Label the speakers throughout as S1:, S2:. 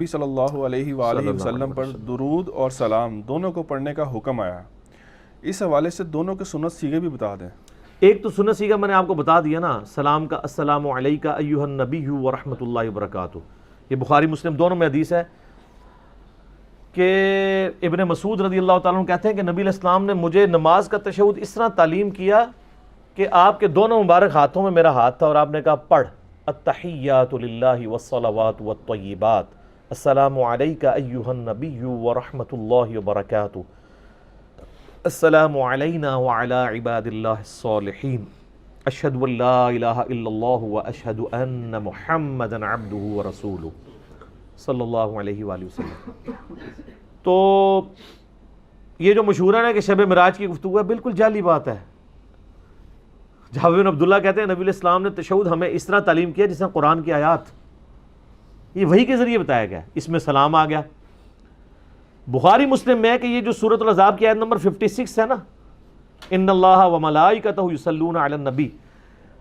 S1: نبی صلی اللہ علیہ وآلہ وسلم پر درود اور سلام دونوں کو پڑھنے کا حکم آیا، اس حوالے سے دونوں کے سنت سیغے بھی بتا دیں۔
S2: ایک تو سنت سیغہ میں نے آپ کو بتا دیا نا، سلام کا السلام علیکہ ایہا النبی ورحمۃ اللہ وبرکاتہ، یہ بخاری مسلم دونوں میں حدیث ہے کہ ابن مسعود رضی اللہ تعالیٰ عنہ کہتے ہیں کہ نبی علیہ السلام نے مجھے نماز کا تشہد اس طرح تعلیم کیا کہ آپ کے دونوں مبارک ہاتھوں میں میرا ہاتھ تھا اور آپ نے کہا پڑھ التحیات للہ والصلوات والطیبات السلام علیکہ ایہا النبی ورحمۃ اللہ وبرکاتہ السلام علینا وعلی عباد اللہ الصالحین اشہد ان لا الہ الا اللہ واشہد ان محمدا عبدہ ورسولہ صلی اللہ علیہ وآلہ وسلم۔ تو یہ جو مشہور ہے کہ شب معراج کی گفتگو ہے، بالکل جعلی بات ہے۔ جابر بن عبداللہ کہتے ہیں نبی علیہ السلام نے تشہد ہمیں اس طرح تعلیم کیا جس طرح قرآن کی آیات، یہ وحی کے ذریعے بتایا گیا، اس میں سلام آ گیا۔ بخاری مسلم میں ہے کہ یہ جو سورۃ الاحزاب کی آیت نمبر 56 ہے نا، ان اللہ وملائکتہ یصلون علی النبی،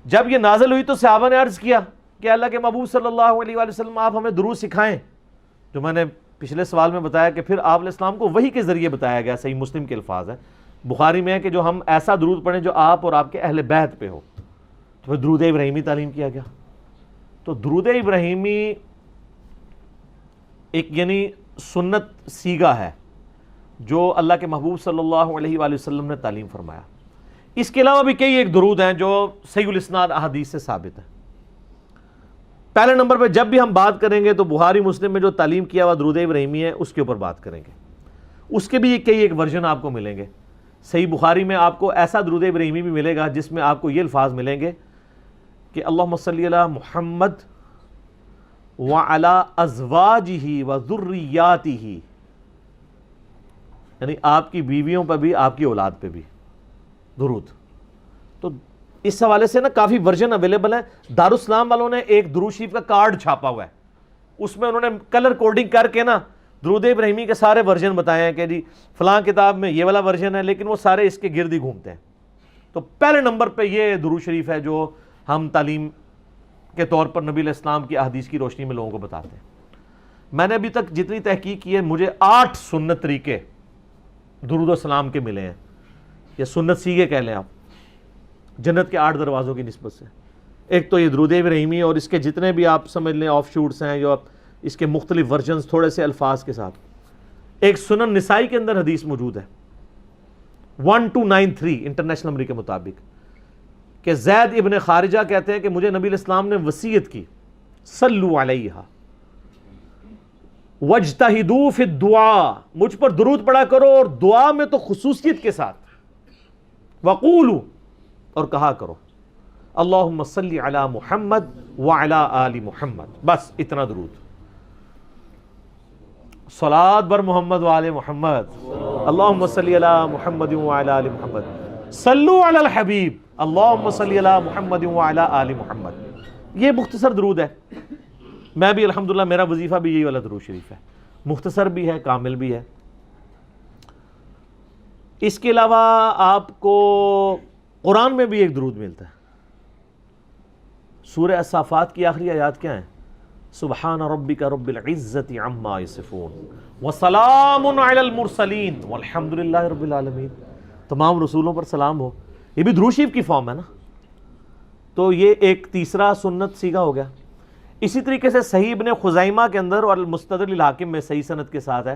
S2: جب یہ نازل ہوئی تو صحابہ نے عرض کیا کہ اللہ کے محبوب صلی اللہ علیہ وآلہ وسلم آپ ہمیں درود سکھائیں، جو میں نے پچھلے سوال میں بتایا کہ پھر آپ علیہ السلام کو وحی کے ذریعے بتایا گیا، صحیح مسلم کے الفاظ ہیں۔ بخاری میں ہے کہ جو ہم ایسا درود پڑھیں جو آپ اور آپ کے اہل بیت پہ ہو، تو پھر درود ابراہیمی تعلیم کیا گیا۔ تو درود ابراہیمی ایک یعنی سنت سیغہ ہے جو اللہ کے محبوب صلی اللہ علیہ وآلہ وسلم نے تعلیم فرمایا۔ اس کے علاوہ بھی کئی ایک درود ہیں جو صحیح الاسناد احادیث سے ثابت ہیں۔ پہلے نمبر پہ جب بھی ہم بات کریں گے تو بخاری مسلم میں جو تعلیم کیا ہوا درود ابراہیمی ہے اس کے اوپر بات کریں گے۔ اس کے بھی کئی ایک ورژن آپ کو ملیں گے۔ صحیح بخاری میں آپ کو ایسا درود ابراہیمی بھی ملے گا جس میں آپ کو یہ الفاظ ملیں گے کہ اللہم صلی علی محمد وعلی ازواجہ وذریاتہ، یعنی آپ کی بیویوں پہ بھی آپ کی اولاد پہ بھی درود۔ تو اس حوالے سے نا کافی ورژن اویلیبل ہے۔ دارالسلام والوں نے ایک درود شریف کا کارڈ چھاپا ہوا ہے، اس میں انہوں نے کلر کوڈنگ کر کے نا درود ابراہیمی کے سارے ورژن بتائے ہیں کہ جی فلاں کتاب میں یہ والا ورژن ہے، لیکن وہ سارے اس کے گرد ہی گھومتے ہیں۔ تو پہلے نمبر پہ یہ درود شریف ہے جو ہم تعلیم کے طور پر نبی علیہ السلام کی احادیث کی روشنی میں لوگوں کو بتاتے ہیں۔ میں نے ابھی تک جتنی تحقیق کی ہے مجھے 8 سنت طریقے درود و سلام کے ملے ہیں، یا سنت سیغے کہہ لیں آپ، جنت کے 8 دروازوں کی نسبت سے۔ ایک تو یہ درود ابراہیمی اور اس کے جتنے بھی آپ سمجھ لیں آف شوٹس ہیں، جو اس کے مختلف ورژنز تھوڑے سے الفاظ کے ساتھ۔ ایک سنن نسائی کے اندر حدیث موجود ہے 1293 انٹرنیشنل نمبر کے مطابق کہ زید ابن خارجہ کہتے ہیں کہ مجھے نبی علیہ السلام نے وصیت کی صلو علیہا وَاجْتَهِدُوا فِي الدُّعَاء، مجھ پر درود پڑھا کرو اور دعا میں تو خصوصیت کے ساتھ، وَقُولُوا، اور کہا کرو اللہم صلی علی محمد وعلی آل محمد، بس اتنا درود۔ صلاۃ بر محمد وآل محمد، اللہم صلی علی محمد وعلی آل محمد، صلو علی الحبیب، اللہم صلی علی محمد وعلی آل محمد۔ یہ مختصر درود ہے، میں بھی الحمدللہ میرا وظیفہ بھی یہی والا درود شریف ہے، مختصر بھی ہے کامل بھی ہے۔ اس کے علاوہ آپ کو قرآن میں بھی ایک درود ملتا ہے۔ سورہ الصافات کی آخری آیات کیا ہیں؟ سبحان ربک رب العزت عما یصفون وسلام علی المرسلین والحمدللہ رب العالمین، تمام رسولوں پر سلام ہو، یہ بھی درود شریف کی فارم ہے نا۔ تو یہ ایک تیسرا سنت سیغہ ہو گیا۔ اسی طریقے سے صحیح ابن خزیمہ کے اندر اور المستدرک الحاکم میں صحیح سند کے ساتھ ہے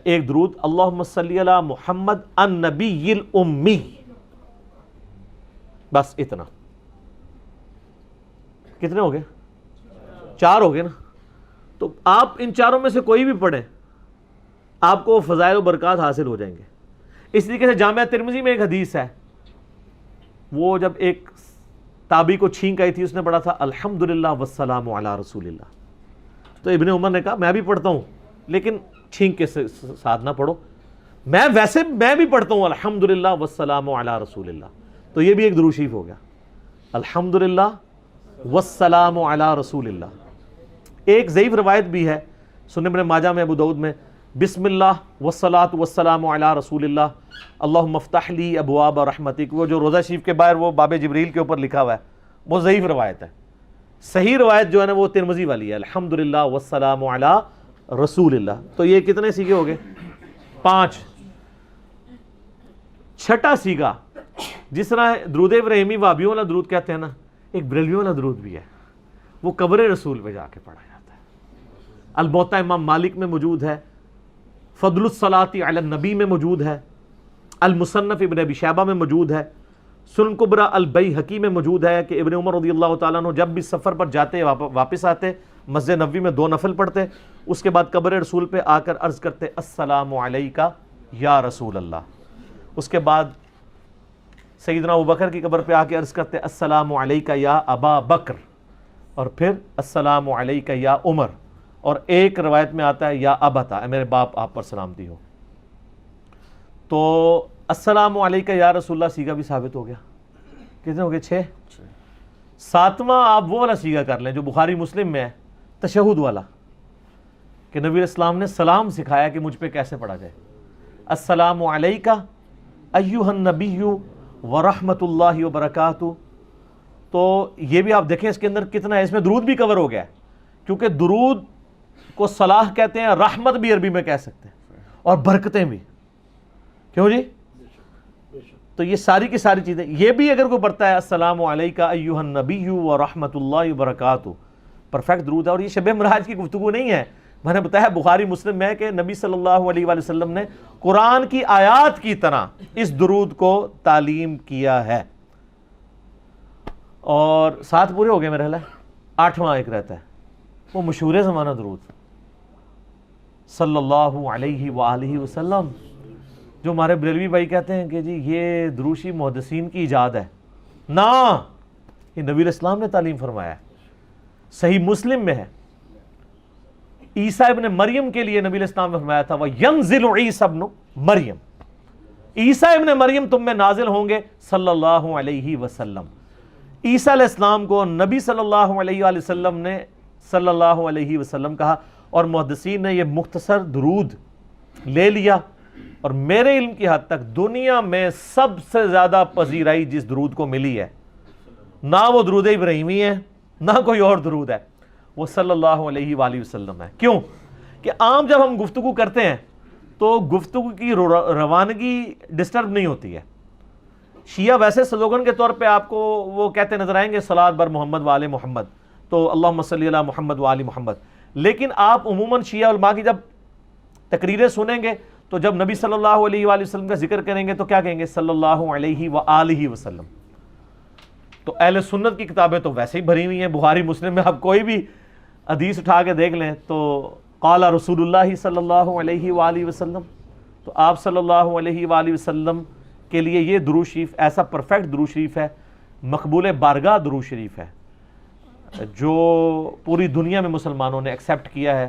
S2: ایک درود اللہم صلی علی محمد النبی الامی، بس اتنا۔ کتنے ہو گئے؟ 4 ہو گئے نا۔ تو آپ ان چاروں میں سے کوئی بھی پڑھیں، آپ کو فضائل و برکات حاصل ہو جائیں گے۔ اس طریقے سے جامعہ ترمذی میں ایک حدیث ہے، وہ جب ایک تابعی کو چھینک آئی تھی، اس نے پڑھا تھا الحمدللہ والسلام علی رسول اللہ۔ تو ابن عمر نے کہا میں بھی پڑھتا ہوں لیکن چھینک کے ساتھ نہ پڑھو، میں بھی پڑھتا ہوں الحمدللہ والسلام علی رسول اللہ۔ تو یہ بھی ایک درود شریف ہو گیا، الحمدللہ والسلام علی رسول اللہ۔ ایک ضعیف روایت بھی ہے سنن ابن ماجہ میں، ابو داؤد میں، بسم اللہ والصلاۃ والسلام علی رسول اللہ اللہم افتح لی ابواب رحمتک، وہ جو روضہ شریف کے باہر وہ باب جبریل کے اوپر لکھا ہوا ہے، وہ ضعیف روایت ہے۔ صحیح روایت جو ہے نا وہ ترمذی والی ہے، الحمدللہ والسلام علی رسول اللہ. تو یہ کتنے سیگے ہو گئے؟ 5. چھٹا سیگا جس طرح درود ابراہیمی وابیوں والا درود کہتے ہیں نا، ایک بریلویوں والا درود بھی ہے، وہ قبر رسول پہ جا کے پڑھا جاتا ہے. الموطا امام مالک میں موجود ہے، فضل الصلاۃ علی النبی میں موجود ہے، المصنف ابن ابی شیبہ میں موجود ہے، سنن کبری البیہقی میں موجود ہے کہ ابن عمر رضی اللہ تعالیٰ عنہ جب بھی سفر پر جاتے واپس آتے مسجد نبوی میں 2 نفل پڑھتے، اس کے بعد قبر رسول پہ آ کر عرض کرتے السلام علیکہ یا رسول اللہ. اس کے بعد سیدنا ابوبکر کی قبر پہ آ کے عرض کرتے السلام علیکہ یا ابا بکر، اور پھر السلام علیکہ یا عمر، اور ایک روایت میں آتا ہے یا ابتا، اے میرے باپ آپ پر سلامتی ہو. تو السلام علیکہ یا رسول اللہ سیگا بھی ثابت ہو گیا. کتنے ہو گئے؟ 6. 7واں آپ وہ والا سیگا کر لیں جو بخاری مسلم میں ہے، تشہد والا، کہ نبی اسلام نے سلام سکھایا کہ مجھ پہ کیسے پڑھا جائے. السلام علیکہ ایھا النبی ورحمۃ اللہ وبرکاتہ. تو یہ بھی آپ دیکھیں اس کے اندر کتنا ہے، اس میں درود بھی کور ہو گیا ہے، کیونکہ درود کو صلاح کہتے ہیں، رحمت بھی عربی میں کہہ سکتے ہیں، اور برکتیں بھی. کیوں جی؟ تو یہ ساری کی ساری چیزیں، یہ بھی اگر کوئی پڑھتا ہے السلام علیکہ ایھا النبی ورحمۃ اللہ وبرکاتہ، پرفیکٹ درود ہے. اور یہ شب معراج کی گفتگو نہیں ہے، میں نے بتایا بخاری مسلم میں کہ نبی صلی اللہ علیہ وآلہ وسلم نے قرآن کی آیات کی طرح اس درود کو تعلیم کیا ہے. اور 7 پورے ہو گئے میرے خیال ہے. 8واں ایک رہتا ہے، وہ مشہور زمانہ درود صلی اللہ علیہ وآلہ وسلم، جو ہمارے بریلوی بھائی کہتے ہیں کہ جی یہ دروشی محدثین کی ایجاد ہے. نا، یہ نبی الاسلام نے تعلیم فرمایا ہے. صحیح مسلم میں ہے، عیسیٰ ابن مریم کے لیے نبی الاسلام نے فرمایا تھا وَيَنزِلُ عِيسَى ابن مریم، عیسیٰ ابن مریم تم میں نازل ہوں گے صلی اللہ علیہ وسلم. عیسیٰ علیہ السلام کو نبی صلی اللہ علیہ وآلہ وسلم نے صلی اللہ علیہ وسلم کہا، اور محدثین نے یہ مختصر درود لے لیا. اور میرے علم کی حد تک دنیا میں سب سے زیادہ پذیرائی جس درود کو ملی ہے، نہ وہ درود ابراہیمی ہے نہ کوئی اور درود ہے، وہ صلی اللہ علیہ وآلہ وسلم ہے. کیوں کہ عام جب ہم گفتگو کرتے ہیں تو گفتگو کی روانگی ڈسٹرب نہیں ہوتی ہے. شیعہ ویسے سلوگن کے طور پہ آپ کو وہ کہتے نظر آئیں گے صلاۃ بر محمد وآل محمد، تو اللہم صلی علی محمد وآل محمد، لیکن آپ عموماً شیعہ علماء کی جب تقریریں سنیں گے تو جب نبی صلی اللہ علیہ وآلہ وسلم کا ذکر کریں گے تو کیا کہیں گے؟ صلی اللہ علیہ وآلہ وسلم. تو اہل سنت کی کتابیں تو ویسے ہی بھری ہوئی ہیں. بخاری مسلم میں آپ کوئی بھی حدیث اٹھا کے دیکھ لیں تو قال رسول اللہ صلی اللہ علیہ وآلہ وسلم. تو آپ صلی اللہ علیہ وآلہ وسلم کے لیے یہ درود شریف ایسا پرفیکٹ درود شریف ہے، مقبول بارگاہ درود شریف ہے، جو پوری دنیا میں مسلمانوں نے ایکسیپٹ کیا ہے.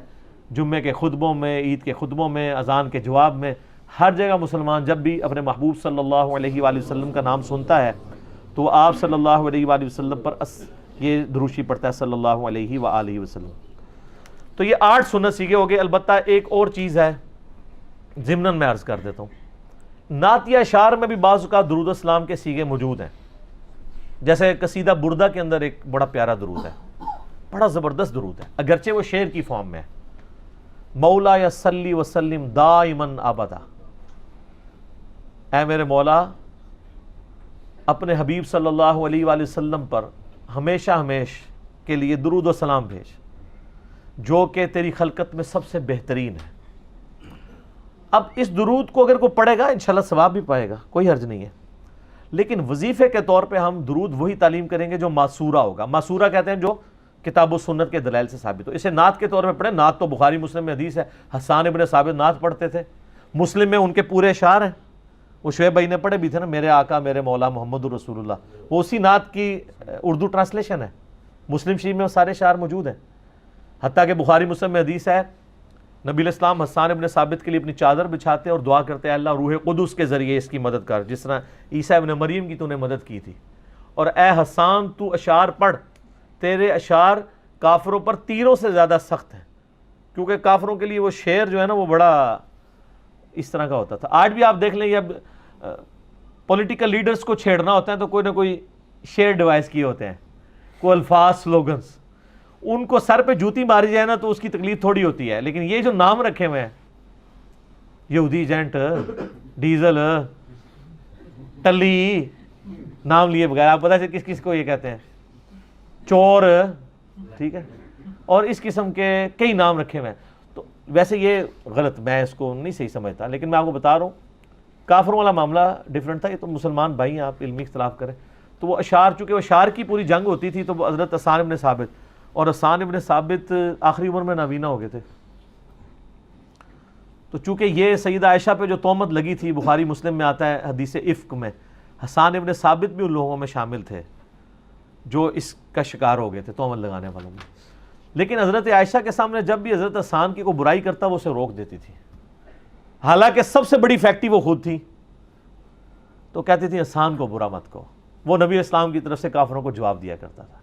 S2: جمعے کے خطبوں میں، عید کے خطبوں میں، اذان کے جواب میں، ہر جگہ مسلمان جب بھی اپنے محبوب صلی اللہ علیہ وآلہ وسلم کا نام سنتا ہے تو آپ صلی اللہ علیہ وآلہ وسلم پر یہ درود شریف پڑھتا ہے صلی اللہ علیہ وآلہ وسلم. تو یہ 8 سنت سیگے ہو گئے. البتہ ایک اور چیز ہے ضمناً میں عرض کر دیتا ہوں، نعتیہ اشعار میں بھی بعض اوقات درود السلام کے سیگے موجود ہیں. جیسے قصیدہ بردہ کے اندر ایک بڑا پیارا درود ہے، بڑا زبردست درود ہے، اگرچہ وہ شعر کی فارم میں ہے. مولا یا صلی وسلم دائماً ابدا، اے میرے مولا اپنے حبیب صلی اللہ علیہ وآلہ وسلم پر ہمیشہ ہمیش کے لیے درود و سلام بھیج، جو کہ تیری خلقت میں سب سے بہترین ہے. اب اس درود کو اگر کوئی پڑھے گا انشاءاللہ ثواب بھی پائے گا، کوئی حرج نہیں ہے. لیکن وظیفے کے طور پہ ہم درود وہی تعلیم کریں گے جو ماسورہ ہوگا. ماسورہ کہتے ہیں جو کتاب و سنت کے دلائل سے ثابت ہو. اسے نعت کے طور پہ پڑھیں. نعت تو بخاری مسلم میں حدیث ہے، حسان ابن ثابت نعت پڑھتے تھے. مسلم میں ان کے پورے اشعار ہیں، وہ شعیب بھائی نے پڑھے بھی تھے نا، میرے آقا میرے مولا محمد الرسول اللہ، وہ اسی نعت کی اردو ٹرانسلیشن ہے. مسلم شریف میں وہ سارے اشعار موجود ہیں. حتیٰ کہ بخاری مسلم میں حدیث ہے نبی الاسلام حسان ابن ثابت کے لیے اپنی چادر بچھاتے اور دعا کرتے ہیں اللہ روح قدس کے ذریعے اس کی مدد کر، جس طرح عیسیٰ ابن مریم کی تو نے مدد کی تھی. اور اے حسان تو اشعار پڑھ، تیرے اشعار کافروں پر تیروں سے زیادہ سخت ہیں، کیونکہ کافروں کے لیے وہ شعر جو ہے نا وہ بڑا اس طرح کا ہوتا تھا. آج بھی آپ دیکھ لیں، اب پولیٹیکل لیڈرز کو چھیڑنا ہوتا ہے تو کوئی نہ کوئی شعر ڈیوائز کیے ہوتے ہیں، کوئی الفاظ سلوگنز. ان کو سر پہ جوتی ماری جائے نا تو اس کی تکلیف تھوڑی ہوتی ہے، لیکن یہ جو نام رکھے ہوئے ہیں، یہودی ایجنٹ، ڈیزل، ٹلی، نام لیے بغیر، آپ پتہ ہے کس کس کو یہ کہتے ہیں، چور، ٹھیک ہے، اور اس قسم کے کئی نام رکھے ہوئے ہیں. تو ویسے یہ غلط، میں اس کو نہیں صحیح سمجھتا، لیکن میں آپ کو بتا رہا ہوں کافروں والا معاملہ ڈیفرنٹ تھا. یہ تو مسلمان بھائی ہیں، آپ علمی اختلاف کریں. تو وہ اشعار، چونکہ وہ اشعار کی پوری جنگ ہوتی تھی، تو وہ حضرت حسان ابن ثابت، اور حسان ابن ثابت آخری عمر میں نابینا ہو گئے تھے. تو چونکہ یہ سیدہ عائشہ پہ جو تہمت لگی تھی، بخاری مسلم میں آتا ہے حدیث افک میں، حسان ابن ثابت بھی ان لوگوں میں شامل تھے جو اس کا شکار ہو گئے تھے، تہمت لگانے والوں میں. لیکن حضرت عائشہ کے سامنے جب بھی حضرت حسان کی کوئی برائی کرتا وہ اسے روک دیتی تھی، حالانکہ سب سے بڑی فیکٹری وہ خود تھی. تو کہتی تھی حسان کو برا مت کہو. وہ نبی اسلام کی طرف سے کافروں کو جواب دیا کرتا تھا.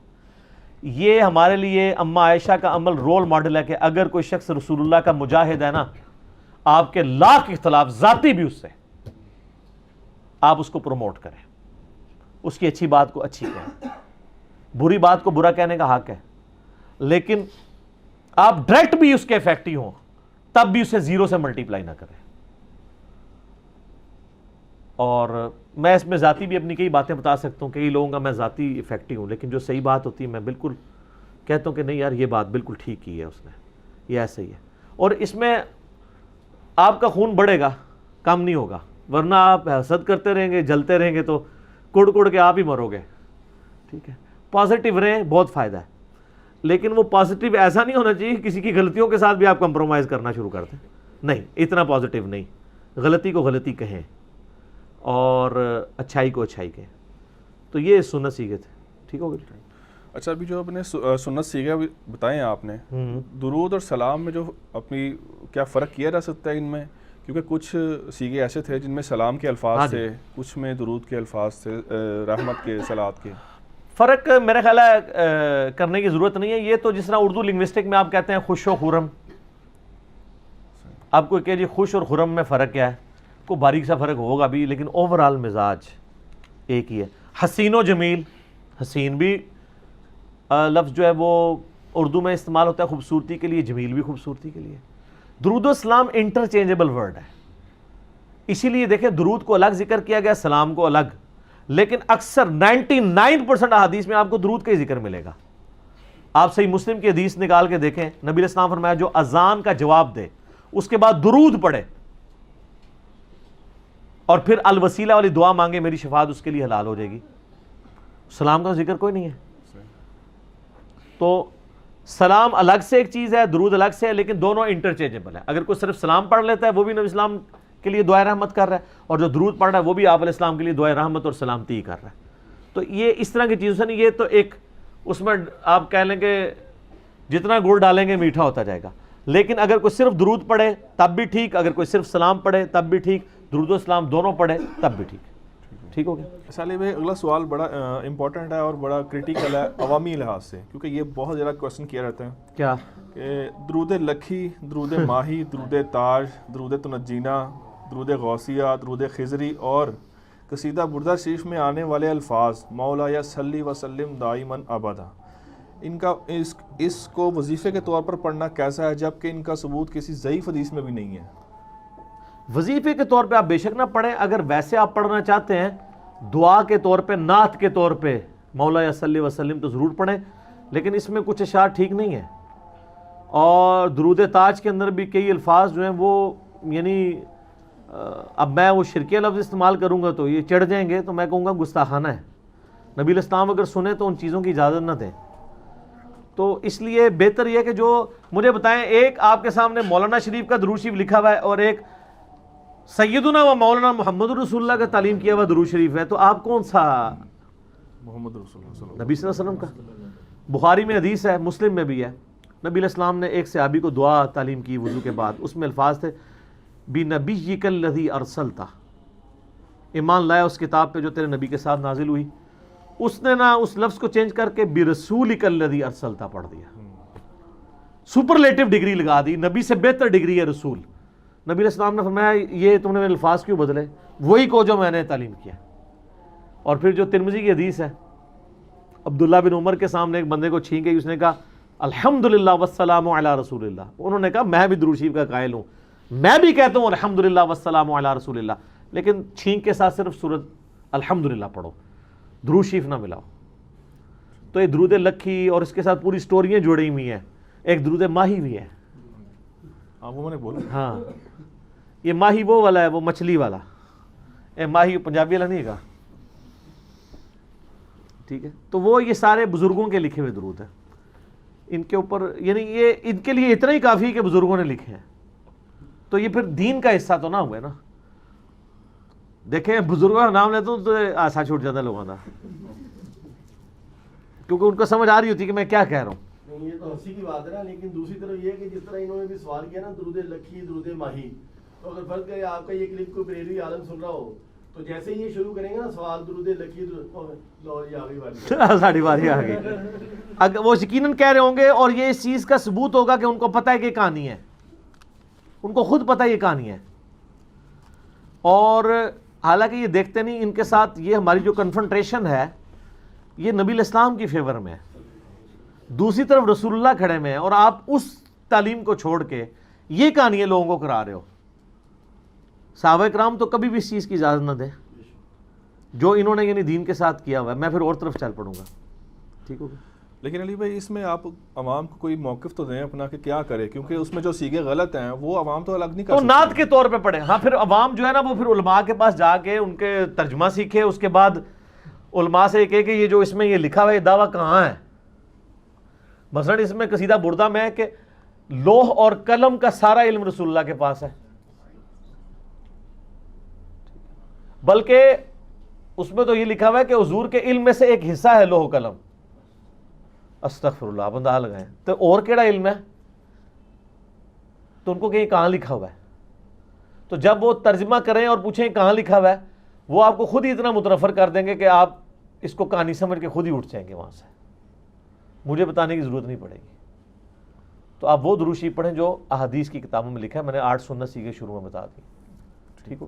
S2: یہ ہمارے لیے اماں عائشہ کا عمل رول ماڈل ہے کہ اگر کوئی شخص رسول اللہ کا مجاہد ہے نا، آپ کے لاکھ اختلاف ذاتی بھی اس سے، آپ اس کو پروموٹ کریں، اس کی اچھی بات کو اچھی کہیں، بری بات کو برا کہنے کا حق ہے، لیکن آپ ڈائریکٹ بھی اس کے افیکٹی ہوں تب بھی اسے زیرو سے ملٹیپلائی نہ کریں. اور میں اس میں ذاتی بھی اپنی کئی باتیں بتا سکتا ہوں، کئی لوگوں کا میں ذاتی افیکٹی ہوں، لیکن جو صحیح بات ہوتی ہے میں بالکل کہتا ہوں کہ نہیں یار یہ بات بالکل ٹھیک کی ہے اس نے، یہ ایسا ہی ہے. اور اس میں آپ کا خون بڑھے گا، کم نہیں ہوگا، ورنہ آپ حسد کرتے رہیں گے، جلتے رہیں گے تو کڑ کڑ کے آپ ہی مرو گے. ٹھیک ہے، پازیٹیو رہیں، بہت فائدہ ہے، لیکن وہ پازیٹیو ایسا نہیں ہونا چاہیے کسی کی غلطیوں کے ساتھ بھی آپ کمپرومائز کرنا شروع کر دیں. نہیں، اتنا پازیٹیو نہیں، غلطی کو غلطی کہیں اور اچھائی کو اچھائی کہیں. تو یہ سنت سیکھے تھے. ٹھیک ہو گیا.
S1: اچھا، ابھی جو اپنے سنت سیکھے بتائیں آپ نے، درود اور سلام میں جو اپنی کیا فرق کیا جا سکتا ہے ان میں؟ کیونکہ کچھ سیگے ایسے تھے جن میں سلام کے الفاظ تھے، کچھ میں درود کے الفاظ تھے، رحمت کے، صلوات کے.
S2: فرق میرا خیال ہے کرنے کی ضرورت نہیں ہے. یہ تو جس طرح اردو لنگوسٹک میں آپ کہتے ہیں خوش و خرم، آپ کو کہ جی خوش اور خرم میں فرق کیا ہے، کوئی باریک سا فرق ہوگا بھی، لیکن اوورال مزاج ایک ہی ہے. حسین و جمیل، حسین بھی لفظ جو ہے وہ اردو میں استعمال ہوتا ہے خوبصورتی کے لیے، جمیل بھی خوبصورتی کے لیے. درود و سلام انٹرچینجبل ورڈ ہے، اسی لیے دیکھیں درود کو الگ ذکر کیا گیا، سلام کو الگ، لیکن اکثر 99% احادیث میں آپ کو درود کا ہی ذکر ملے گا. آپ صحیح مسلم کی حدیث نکال کے دیکھیں، نبی علیہ السلام فرمایا جو اذان کا جواب دے اس کے بعد درود پڑھے اور پھر الوسیلہ والی دعا مانگے، میری شفاعت اس کے لیے حلال ہو جائے گی. سلام کا ذکر کوئی نہیں ہے. تو سلام الگ سے ایک چیز ہے، درود الگ سے ہے، لیکن دونوں انٹرچینجبل ہے. اگر کوئی صرف سلام پڑھ لیتا ہے وہ بھی نبی اسلام کے لیے دعائے رحمت کر رہا ہے، اور جو درود پڑھ رہا ہے وہ بھی آپ علیہ السلام کے لیے دعائے رحمت اور سلامتی کر رہا ہے. تو یہ اس طرح کی چیزوں سے نہیں، یہ تو ایک اس میں آپ کہہ لیں کہ جتنا گڑ ڈالیں گے میٹھا ہوتا جائے گا. لیکن اگر کوئی صرف درود پڑھے تب بھی ٹھیک، اگر کوئی صرف سلام پڑھے تب بھی ٹھیک، درود و سلام دونوں پڑھے تب بھی ٹھیک. ٹھیک ہو گیا.
S1: صالح بھائی، اگلا سوال بڑا امپورٹنٹ ہے اور بڑا کریٹیکل ہے عوامی لحاظ سے، کیونکہ یہ بہت زیادہ کوشچن کیا رہتا ہے.
S2: کیا؟
S1: کہ درود لکھی، درود ماہی، درود تاج، درود تنجینہ، درود غوثیہ، درود خضری اور قصیدہ بردہ شریف میں آنے والے الفاظ مولا یا صلی وسلم دائماً ابدا، ان کا اس کو وظیفے کے طور پر پڑھنا کیسا ہے، جبکہ ان کا ثبوت کسی ضعیف حدیث میں بھی نہیں ہے؟
S2: وظیفے کے طور پہ آپ بے شک نہ پڑھیں. اگر ویسے آپ پڑھنا چاہتے ہیں دعا کے طور پہ، نعت کے طور پہ مولا یا صلی وسلم تو ضرور پڑھیں، لیکن اس میں کچھ اشعار ٹھیک نہیں ہے. اور درود تاج کے اندر بھی کئی الفاظ جو ہیں وہ یعنی اب میں وہ شرکیہ لفظ استعمال کروں گا تو یہ چڑھ جائیں گے، تو میں کہوں گا گستاخانہ ہے. نبی علیہ السلام اگر سنیں تو ان چیزوں کی اجازت نہ دیں. تو اس لیے بہتر یہ کہ جو مجھے بتائیں، ایک آپ کے سامنے مولانا شریف کا درود شریف لکھا ہوا ہے اور ایک سیدنا و مولانا محمد رسول اللہ کا تعلیم کیا ہوا درود شریف ہے، تو آپ کون سا؟
S1: محمد رسول اللہ
S2: نبی صلی اللہ علیہ وسلم کا. بخاری میں حدیث ہے، مسلم میں بھی ہے، نبی علیہ السلام نے ایک صحابی کو دعا تعلیم کی وضو کے بعد، اس میں الفاظ تھے بِنَبِيِّكَ الَّذِي أَرْسَلْتَ، ایمان لایا اس کتاب پہ جو تیرے نبی کے ساتھ نازل ہوئی. اس نے نہ اس لفظ کو چینج کر کے بِرَسُولِكَ الَّذِي أَرْسَلْتَ پڑھ دیا، سپرلیٹو ڈگری لگا دی، نبی سے بہتر ڈگری ہے رسول. نبی علیہ السلام نے فرمایا یہ تم نے میرے الفاظ کیوں بدلے؟ وہی کو جو میں نے تعلیم کیا. اور پھر جو ترمذی کی حدیث ہے، عبداللہ بن عمر کے سامنے ایک بندے کو چھینک گئی، اس نے کہا الحمدللہ والسلام علی رسول اللہ. انہوں نے کہا میں بھی درود شریف کا قائل ہوں, میں بھی کہتا ہوں الحمدللہ والسلام علی رسول اللہ, لیکن چھینک کے ساتھ صرف سورۃ الحمدللہ پڑھو, درود شریف نہ ملاؤ. تو یہ درود لکھی اور اس کے ساتھ پوری سٹوریاں جڑی ہوئی ہیں. ایک درود ماہی بھی ہے.
S1: وہ میں نے بولا.
S2: ہاں یہ ماہی وہ والا ہے, وہ مچھلی والا. ماہی پنجابی والا نہیں ہے. ٹھیک ہے, تو وہ یہ سارے بزرگوں کے لکھے ہوئے درود ہیں. ان کے اوپر یعنی یہ ان کے لیے اتنا ہی کافی کہ بزرگوں نے لکھے ہیں. تو یہ پھر دین کا حصہ تو نہ ہوا نا. دیکھیں بزرگوں کا نام لیتا ہوں تو آسا چھوٹ جاتا ہے لوگوں کا, کیونکہ ان کو سمجھ آ رہی ہوتی کہ میں کیا کہہ رہا ہوں.
S3: نہیں یہ تو ہنسی کی بات ہے نا, لیکن دوسری طرف یہ ہے کہ جس طرح انہوں نے بھی سوال کیا نا درود لکھی درود ماہی, تو اگر فرض کرے آپ کا یہ کلپ کوئی بریلوی عالم سن رہا ہو تو جیسے ہی یہ شروع کریں گے نا سوال درود لکھی لو یہ آگے بات
S2: ساڑھی باری آ گئی. اگر وہ یقیناً کہہ رہے ہوں گے اور یہ اس چیز کا ثبوت ہوگا کہ ان کو پتہ ہے کہ کہانی ہے, ان کو خود پتہ ہے یہ کہانی ہے. اور حالانکہ یہ دیکھتے نہیں, ان کے ساتھ یہ ہماری جو کنفرنٹریشن ہے یہ نبی الاسلام کی فیور میں ہے. دوسری طرف رسول اللہ کھڑے میں ہیں اور آپ اس تعلیم کو چھوڑ کے یہ کہانیاں لوگوں کو کرا رہے ہو. صحابہ کرام تو کبھی بھی اس چیز کی اجازت نہ دیں جو انہوں نے یعنی دین کے ساتھ کیا ہوا ہے. میں پھر اور طرف چل پڑوں گا. ٹھیک ہوگا.
S1: لیکن علی بھائی اس میں آپ عوام کو کوئی موقف تو دیں اپنا کہ کیا کرے, کیونکہ اس میں جو سیگے غلط ہیں وہ عوام تو الگ نہیں کر
S2: تو
S1: سکتے.
S2: نعت کے طور پہ پڑھیں. ہاں پھر عوام جو ہے نا وہ پھر علماء کے پاس جا کے ان کے ترجمہ سیکھے, اس کے بعد علماء سے کہے کہ یہ جو اس میں یہ لکھا ہوا ہے یہ دعویٰ کہاں ہے. مثلا اس میں قصیدہ بردہ میں ہے کہ لوح اور قلم کا سارا علم رسول اللہ کے پاس ہے, بلکہ اس میں تو یہ لکھا ہوا ہے کہ حضور کے علم میں سے ایک حصہ ہے لوح و قلم. استغفر اللہ, بندہ لگائیں تو اور کیڑا علم ہے. تو ان کو کہ یہ کہاں لکھا ہوا ہے. تو جب وہ ترجمہ کریں اور پوچھیں کہاں لکھا ہوا ہے, وہ آپ کو خود ہی اتنا متنفر کر دیں گے کہ آپ اس کو کہانی سمجھ کے خود ہی اٹھ جائیں گے وہاں سے, مجھے بتانے کی ضرورت نہیں پڑے گی. تو آپ وہ درود شریف پڑھیں جو احادیث کی کتابوں میں لکھا ہے. میں نے 8 سنت سیکھے شروع میں بتا دی. ٹھیک ہو.